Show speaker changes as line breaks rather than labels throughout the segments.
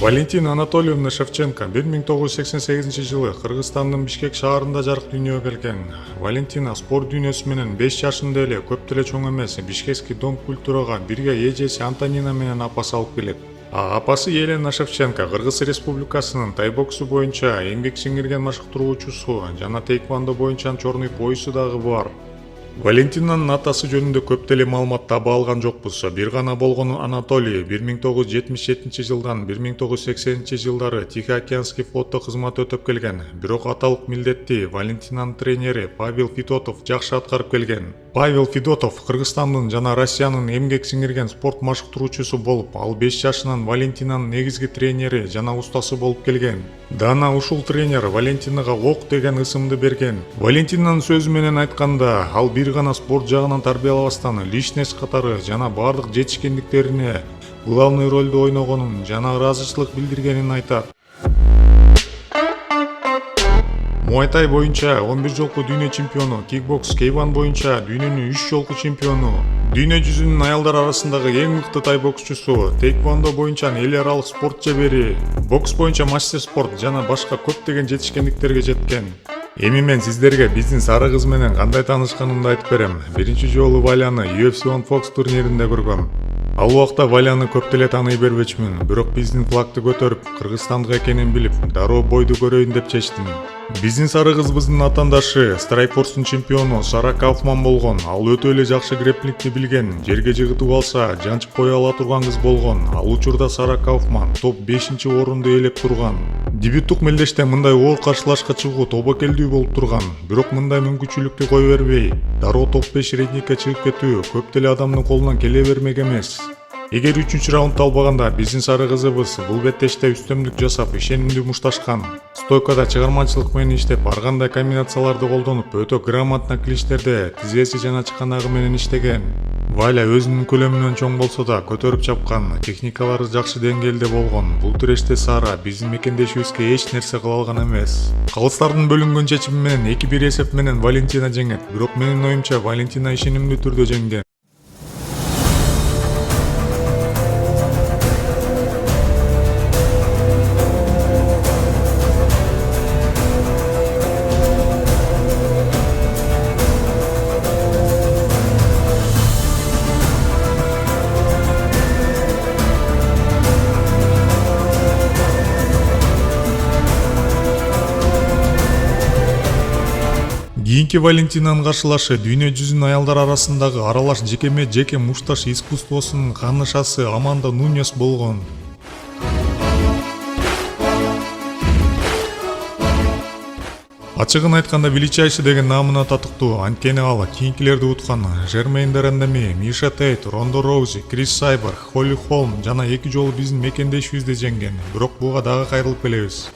Валентина Анатольевна Шевченко 1988-жылы Кыргызстандын Бишкек шаарында жарык дүйнөгө келген. Валентина спорт дүйнөсү менен 5 жашында эле көп деле чоң эмес Бишкекский дом культурага бирге эжеси Антонина менен апасы алып келет. Апасы Елена Шевченко Кыргыз Республикасынын тай боксу боюнча эмгек сиңирген машыктыруучусу жана тэквондо боюнча чорный поясу дагы бар. Валентинанын атасы жөнүндө көп деле маалымат таба алган жокпуз. Бир гана болгону Анатолий 1977 жылдан 1980 жылдары Тихоокеанский флотто кызмат өтөп келген. Бирок аталык милдетти Валентинанын тренери Павел Федотов жакшы аткарып келген. Павел Федотов Кыргызстандын жана Россиянын эмгек сиңирген спорт машыктыруучусу болуп, ал 5 жашынан Валентинанын негизги тренери жана устасы болуп келген. Дана ушул тренер Валентинага ок деген ысымды берген. Валентинанын сөзү менен айтканда, ал бир гана спорт жагынан тарбиялабастан личность катары жана бардык жетишкендиктерине главный ролду ойногонун жана ыраазычылык билдиргенин айтат. Муайтай боюнча 11 жолку дүйнө чемпиону, кикбокс кейван боюнча дүйнөнүн 3 жолку чемпиону, дүйнө жүзүнүн аялдар арасындагы эң мыкты тай боксчусу, тэквондо боюнча эл аралык спорт жебери, бокс боюнча мастер спорт жана башка көптөгөн жетишкендиктерге жеткен. Эми мен сиздерге биздин сары кыз менен кандай таанышканымды айтып берем. Биринчи жолу Валяны UFC on Fox турниринде көргөм. Ал убакта Валяны көп деле тааный бербечмин, бирок биздин флагты көтөрүп, Кыргызстандык экенин билип, дароо бойду көрөйүн деп чечтим. Биздин сары кызыбыздын атандашы Strikeforce'ун чемпиону Сара Кауфман болгон. Ал өтө эле жакшы грэпплингти билген, жерге жыгытып алса, жанчып кое ала турган кыз болгон. Ал учурда Сара Кауфман топ 5-орунду ээлеп турган. Дебюттук мелдеште мындай оор каршылашка чыгуу тобокелдүү болуп турган. Бирок мындай мүмкүнчүлүктү кое бербей, дароо топ 5 рейтингге чыгып кетүү көп деле адамдын колунан келе бермек эмес. Эгер 3-чү раундду албаганда биздин сары кызыбыз бул беттеште үстөмдүк жасап, ишенимдүү мушташкан. Стойкада чыгармачылык менен иштеп, ар кандай комбинацияларды колдонуп, өтө грамотно кличтерде тизеси жана чыканагы менен иштеген. Валя өзүнүн көлөмүнөн чоң болсо да көтөрүп чапкан, техникалары жакшы деңгээлде болгон. Бул түреште Сара биздин мекендешибизге эч нерсе кыла алган эмес. Калыстардын бөлүнгөн чечими менен 2-1 эсеп менен Валентина жеңет, бирок менин оюмча Валентина ишенимдүү түрдө жеңген. Кийинки Валентинанын каршылашы дүйнө жүзүнүн аялдар арасындагы аралаш жеке мушташ искусствосунун канышасы Аманда Нуньес болгон. Ачыгын айтканда величайший деген наамына татыктуу, анткени ал кийинкилерди уткан. Жермейн Дерендеми, Миша Тейт, Ронда Роузи, Крис Сайбер, Холли Холм жана 2 жолу биздин мекендешибизди жеңген. Бирок буга дагы кайрылып келебиз.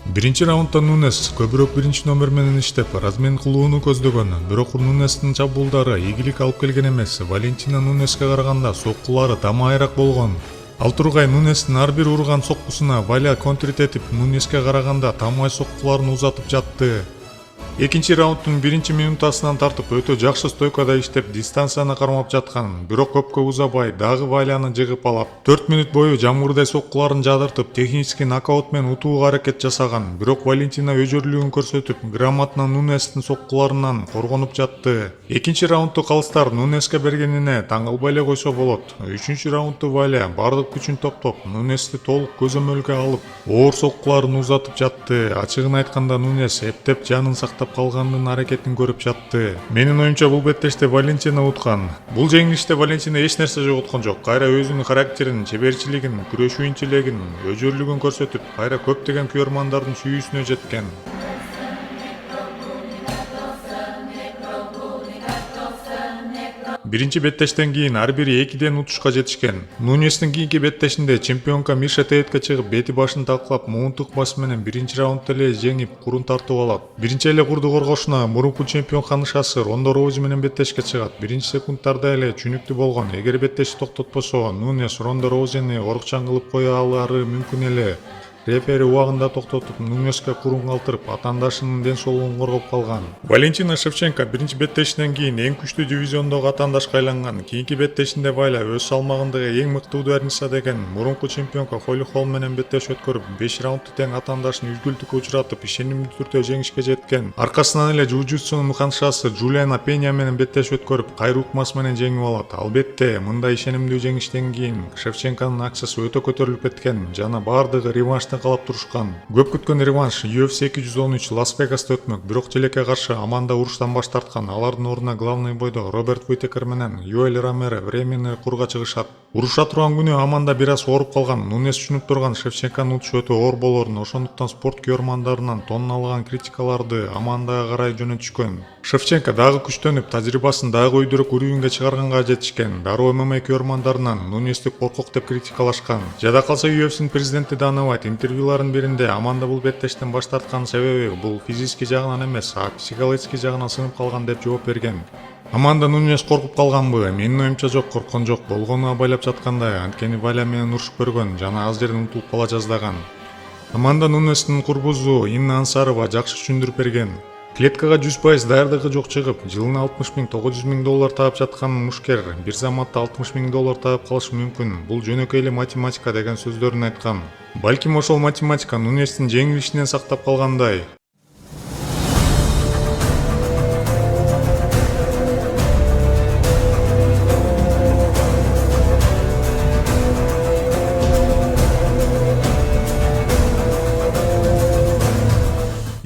Биринчи раундда Нунес көбүрөөк биринчи номер менен иштеп, размен кылууну көздөгөн. Бирок Нунестин чабуулдары ийгилик алып келген эмес. Валентина Нунеске караганда соккулары тамайраак болгон. Ал тургай Нунестин ар бир урган соккусуна Валя контртетип, Нунеске караганда тамай соккуларын узатып жатты. Экинчи раунддун биринчи минутасынан тартып өтө жакшы стойкада иштеп, дистанцияны кармап жаткан. Бирок көпкө узабай дагы Валяны жыгып алып, 4 минут бою жамгырдай соккуларын жадыртып, технический нокаут менен утууга аракет жасаган. Бирок Валентина өжөрлүгүн көрсөтүп, грамотно Нунестин соккуларынан коргонуп жатты. Экинчи раундду калыстар Нунеске бергенине таң калбай эле койсо болот. 3-чү раундду Валя бардык күчүн топтоп, Нунести толук көзөмөлгө алып, оор соккуларын узатып жатты. Ачыгын айтканда Нунес эптеп жанын сактап калгандын аракетин көрүп жатты. Менин оюмча бул беттеште Валентина уткан. Бул жеңилиште Валентина эч нерсе жоготкон жок. Кайра өзүнүн характерин, чеберчилигин, күрөшүү инчилигин, өжөрлүгүн көрсөтүп, кайра көптөгөн күйөрмандардын сүйүүсүнө жеткен. Биринчи беттештен кийин ар бири 2ден утушка жетишкен. Нунестин кийинки беттешинде чемпионка Миша Тейтке чыгып, бети башын талкалап, муунтук бас менен биринчи раундда эле жеңип, курун тартып алат. Биринчи эле курду коргошуна мурунку чемпион канышасы Ронда Роузи менен беттешке чыгат. Биринчи секундтарда эле чүнүктүү болгон. Эгер беттеши токтотпосо, Нунес Ронда Роузини орукчан кылып кое алары мүмкүн эле. Рефери убагында токтотуп, Нунеске курун калтырып, атаандашынын ден соолугун коргоп калган. Валентина Шевченко биринчи беттешинен кийин эң күчтүү дивизиондогу атаандашка айланган. Кийинки беттешинде Валя өз салмагындагы эң мыкты ударница деген мурунку чемпионка Холли Холм менен беттеш өткөрүп, 5 раундду тең атаандашын үзгүлтүккө учуратып, ишенимдүү түрдө жеңишке жеткен. Аркасынан эле жужутсунун мыканчасы Джулиана Пеня менен беттеш өткөрүп, кайры укмасы менен жеңип алат. Албетте, мындай ишенимдүү жеңиштен кийин Шевченконун акчасы өтө көтөрүлүп кеткен жана бардыгы реваншты каалап турушкан. Көп күткөн реванш UFC 213 Лас-Вегаста өтмөк, бирок Желекке каршы Аманда уруштан баш тарткан. Алардын ордуна главный бойдо Роберт Уитекер менен Йоэль Ромеро временный курга чыгышат. Уруша турган күнү Аманда бир аз ооруп калган. Нунес түшүнүп турган Шевченконун утушу өтө оор болорун, ошондуктан спорт көрмандарынан тонналаган критикаларды Амандага карай жөнөтүшкөн. Шевченко дагы күчтөнүп, тажрыйбасын дагы өйдөрөөк уровеньге чыгарганга жетишкен. Дароо ММА көрмандарынан Нунести коркок деп критикалашкан. Жада калса UFC'нин президенти Дана Уайт интервьюларынын биринде Аманда бул беттештен баш тарткан себеби бул физический жагынан эмес, а психологический жагынан сынып калган деп жооп берген. Аманда Нунес коркуп калганбы? Менин оюмча жок, корккон жок. Болгону абайлап жаткандай, анткени Валя менен урушуп көргөн жана аз жерден утулуп кала жаздаган. Аманда Нунестин курбузу Инна Ансарова жакшы түшүндүрүп берген. Клеткага 100% даярдыгы жок чыгып, жылына 60 000 – 900 000 доллар таап жаткан мушкер бир заматта 60 000 доллар таап калышы мүмкүн. Бул жөнөкөй эле математика деген сөздөрүн айткан. Балким ошол математика Нунестин жеңилишинен сактап калгандай.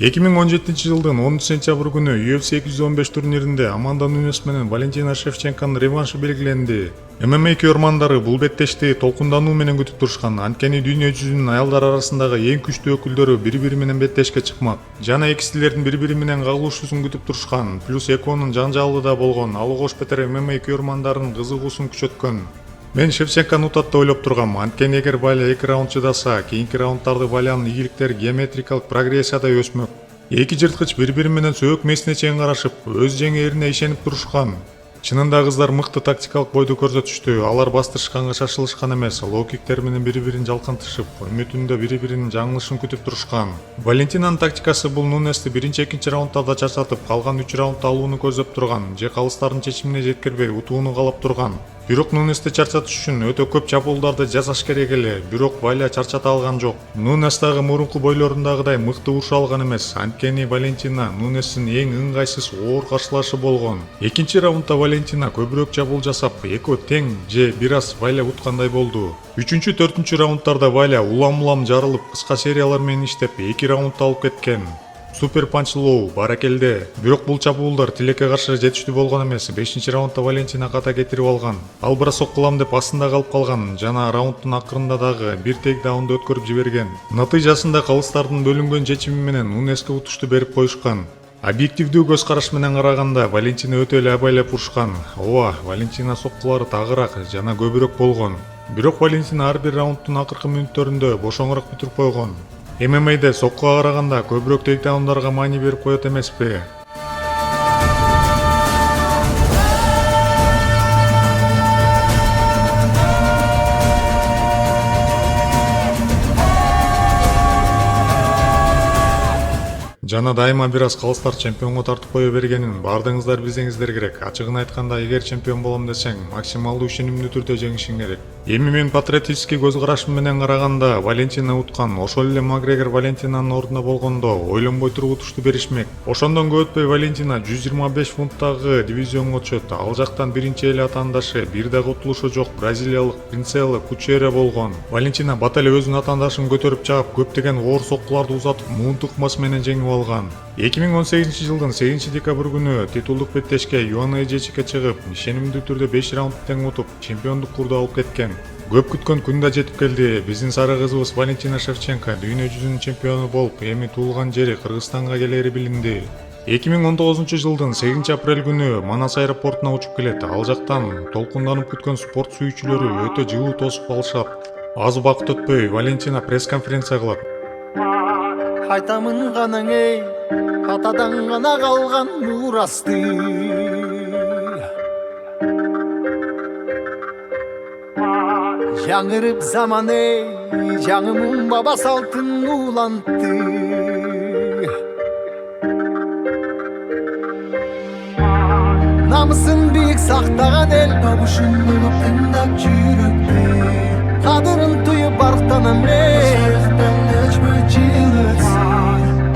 Эки миң он жетинчи жылдын 10 сентябрь күнү UFC 215 турниринде Аманда Нунес менен Валентина Шевченконун реваншы белгиленди. ММА көрмандары бул беттешти толкундануу менен күтүп турушкан, анткени дүйнө жүзүнүн аялдар арасындагы эң күчтүү өкүлдөрү бири-бири менен беттешке чыкмак. Жана экисилердин бири-бири менен кагылышуусун күтүп турушкан. Плюс экөөнүн жанжалы да болгон. Ал кош бетер ММА көрмандарын кызыгуусун күчөткөн. Мен Шевченкону утат деп ойлоп тургам, анткени эгер Валя 2 раунд чыдаса, кийинки раунддарды Валянын ийгиликтери геометрикалык прогрессияда өсмөк. Эки жырткыч бири-бири менен сөөк месине чейин карашып, өз жеңээрине ишенип турушкан. Чынында кыздар мыкты тактикалык бойду көрсөтүштү. Алар бастырышканга шашылышкан эмес, лоу-киктер менен бири-бирин жалкантышып, үмүтүндө бири-биринин жаңылышын күтүп турушкан. Валентинанын тактикасы бул Нунести биринчи-экинчи раунддарда чарчатып, калган 3 раундда алууну көздөп турган, же калыстардын чечимине жеткирбей утууну каалап турган. Бирок Нунести чарчатыш үчүн өтө көп чабуулдарды жасаш керек эле, бирок Валя чарчата алган жок. Нунес дагы мурунку бойлорундагыдай мыкты уруша алган эмес, анткени Валентина Нунестин эң ыңгайсыз оор каршылашы болгон. Экинчи раундда Валентина көбүрөөк чабуул жасап, экөө тең же бир аз Валя уткандай болду. 3-4 раунддарда Валя улам-улам жарылып, кыска сериялар менен иштеп, 2 раундда алып кеткен. Супер панч лоу, баракелде. Бирок бул чабуулдар тилекке каршы жетиштүү болгон эмес. 5-чи раундда Валентина ката кетирип алган. Ал бросок кылам деп астында калып калган жана раунддун акырында дагы бир тейкдаунду өткөрүп жиберген. Натыйжасында калыстардын бөлүнгөн чечими менен Нунеске утушту берип коюшкан. Объективдүү көз караш менен караганда Валентина өтө эле абайлап урушкан. Ооба, Валентина соккулары тагыраак жана көбүрөөк болгон. Бирок Валентина ар бир раунддун акыркы мүнөттөрүндө бошоңураак бүтүрүп койгон. ММА'де соккуга караганда көбүрөөк тейкдаундарга маани берип коет эмеспи? Жана дайыма бир аз калыстар чемпионго тартып кое бергенин баардыгыңыздар билсеңиздер керек. Ачыгын айтканда, эгер чемпион болом десең, максималдуу ишенимдүү түрдө жеңишиң керек. Эми мен патриотический көз карашым менен караганда Валентина уткан. Ошол эле Макгрегор Валентинанын ордуна болгондо ойлонбой туруп утушту беришмек. Ошондон көп өтпөй Валентина 125 фунттагы дивизионго өтөт. Ал жактан биринчи эле атаандашы, бир дагы утулушу жок бразилиялык Принцелла Кучера болгон. Валентина бат эле өзүнүн атаандашын көтөрүп чыгып, көптөгөн оор соккуларды узатып, муунт ыкмасы менен жеңип алган. 2018 жылдын 8 декабрь күнү титулдук беттешке Юана Эжечике чыгып, ишенимдүү түрдө 5 раунд тең утуп, чемпиондук курду алып кеткен. Көп күткөн күн да жетип келди. Биздин сары кызыбыз Валентина Шевченко дүйнө жүзүнүн чемпиону болуп, эми туулган жери Кыргызстанга келери билинди. 2019 жылдын 8 апрель күнү Манас аэропортуна учуп келет. Ал жактан толкунданып күткөн спорт сүйүүчүлөрү өтө жылуу тосуп алышат. Аз убакыт өтпөй Валентина пресс-конференция кылат.
Кайтамын ганаң эй, атадан гана калган мурасты. Жаңырып заман эй, жаңымын баба салтын улантты. Намысын бийик сактаган эл добушун угуп тыңдап жүрөктө кадырын туюп барктанам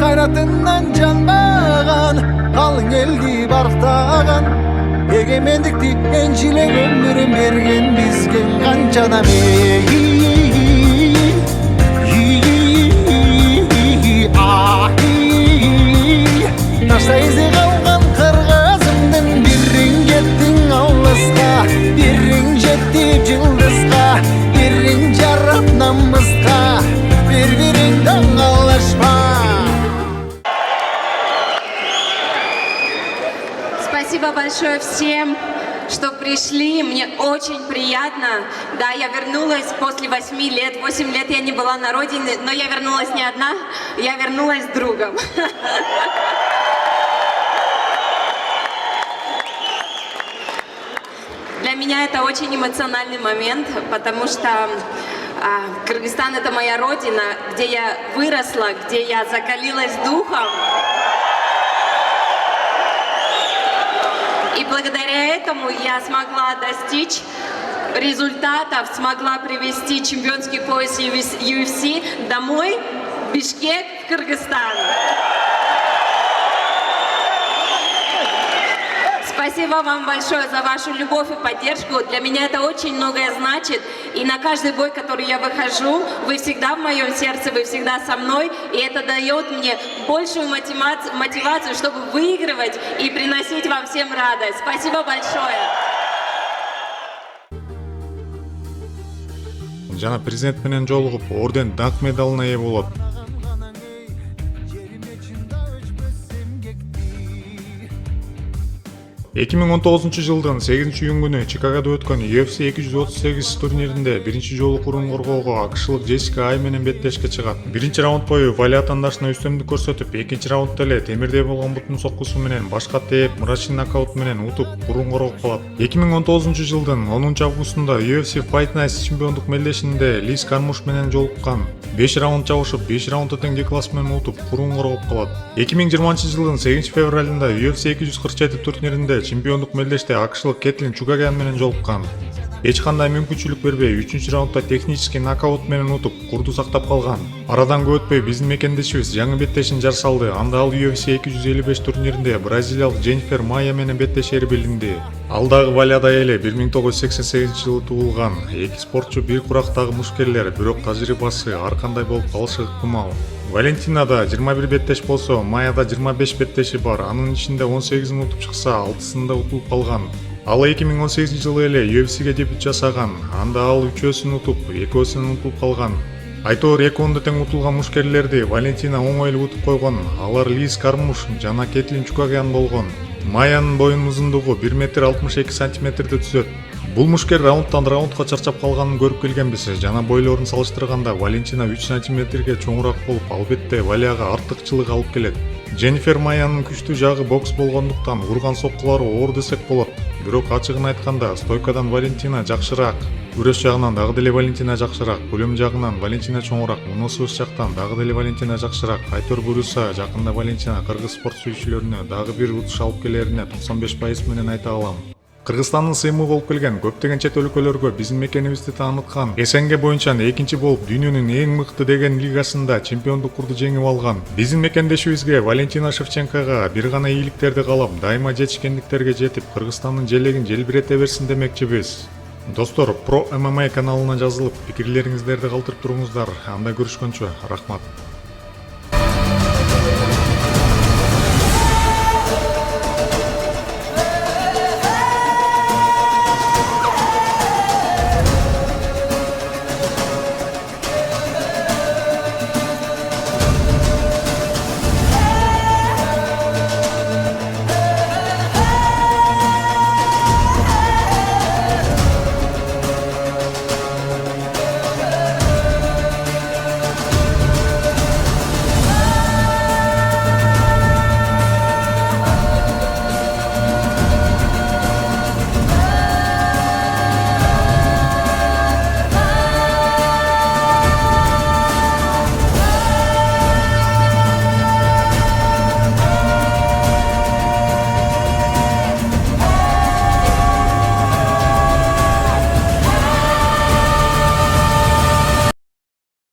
кайратынан жанбаган калың элди барктаган эгемендикти энчилек өмүрүн берген бизге канча адам ташта изи калган кыргызымдын бириң жеттиң алыска бириң жеттип жылдызга бириң жарап намыска бири-бириңди аңалашпа.
Спасибо большое всем, что пришли. Мне очень приятно. Да, я вернулась после 8 лет. 8 лет я не была на родине, но я вернулась не одна, я вернулась с другом. Для меня это очень эмоциональный момент, потому что Кыргызстан — это моя родина, где я выросла, где я закалилась духом. И благодаря этому я смогла достичь результатов, смогла привести чемпионский пояс UFC домой, в Бишкек, в Кыргызстан. Спасибо вам большое за вашу любовь и поддержку. Для меня это очень многое значит. И на каждый бой, который я выхожу, вы всегда в моем сердце, вы всегда со мной. И это дает мне большую мотивацию, чтобы выигрывать и приносить вам всем радость. Спасибо большое.
Жана президент менен жолугуп орден даңк медалына ээ болот. 2019 жылдын 8-июнь күнү Чикагода өткөн UFC 238 турниринде биринчи жолу курун коргоого акшылык Джессика Ай менен беттешке чыгат. Биринчи раунд бою Валя атаандашына үстөмдүк көрсөтүп, экинчи раундда эле темирдей болгон бутун соккусу менен башка тээп, мураши нокаут менен утуп, курун коргоп калат. 2019 жылдын 10 августунда UFC Fight Night чемпиондук мелдешинде Лиз Кармуш менен жолуккан. 5 раунд жабышып, 5 раундда тең класс менен утуп, курун коргоп калат. 2020 жылдын 8 февралында UFC 247 турниринде чемпиондук мелдеште акшылык Кетлин Чугагян менен жолуккан. Эч кандай мүмкүнчүлүк бербей, 3-раундда технический нокаут менен утуп, курду сактап калган. Арадан көп өтпөй биздин мекендешибиз жаңы беттешин жар салды. Анда ал UFC 255 турниринде бразилиялык Дженнифер Майя менен беттешери билинди. Ал дагы Валяда эле 1988 жылы туулган. Эки спортчу бир курактагы мушкерлер, бирок тажрыйбасы ар кандай болуп калышы ыктымал. Валентинада 21 беттеш болсо, Майяда 25 беттеши бар. Анын ичинде 18-ын утуп чыкса, 6-сында утулуп калган. Ал 2018 жылы эле UFC'ге дебют жасаган. Анда ал 3-өсүн утуп, 2-өсүн утулуп калган. Айтор 2-ондо тең утулган мушкерлерди Валентина оңой эле утуп койгон. Алар Лиз Кармуш жана Кетлин Чугагян болгон. Майянын боюнун узундугу 1 метр 62 сантиметрди түзөт. Бул мушкер раундтан раундка чарчап калганын көрүп келгенбиз. Жана бойлорун салыштырганда Валентина 3 сантиметрге чоңураак болуп, албетте Валяга артыкчылык алып келет. Дженнифер Майянын күчтүү жагы бокс болгондуктан урган соккулары оор десек болот. Бирок ачыгын айтканда, стойкадан Валентина жакшыраак. Күрөш жагынан дагы деле Валентина жакшыраак, көлөм жагынан Валентина чоңураак, мунусубуз жактан дагы деле Валентина жакшыраак. Айтор буюрса, жакында Валентина кыргыз спорт сүйүүчүлөрүнө дагы бир утуш алып келерине 95% менен айта алам. Кыргызстандын сыймы болуп келген көптөгөн чет өлкөлөргө биздин мекенибизди тааныткан. СНГ боюнча экинчи болуп дүйнөнүн эң мыкты деген лигасында чемпиондук жеңип алган. Биздин мекендешибизге Валентина Шевченкога бир гана ийгиликтерди каалап, дайыма жетишкендиктерге жетип, Кыргызстандын желегин желбирете берсин демекчибиз. Достор, Pro MMA каналына жазылып, пикирлериңиздерди калтырып туруңуздар. Анда көрүшкөнчө, рахмат.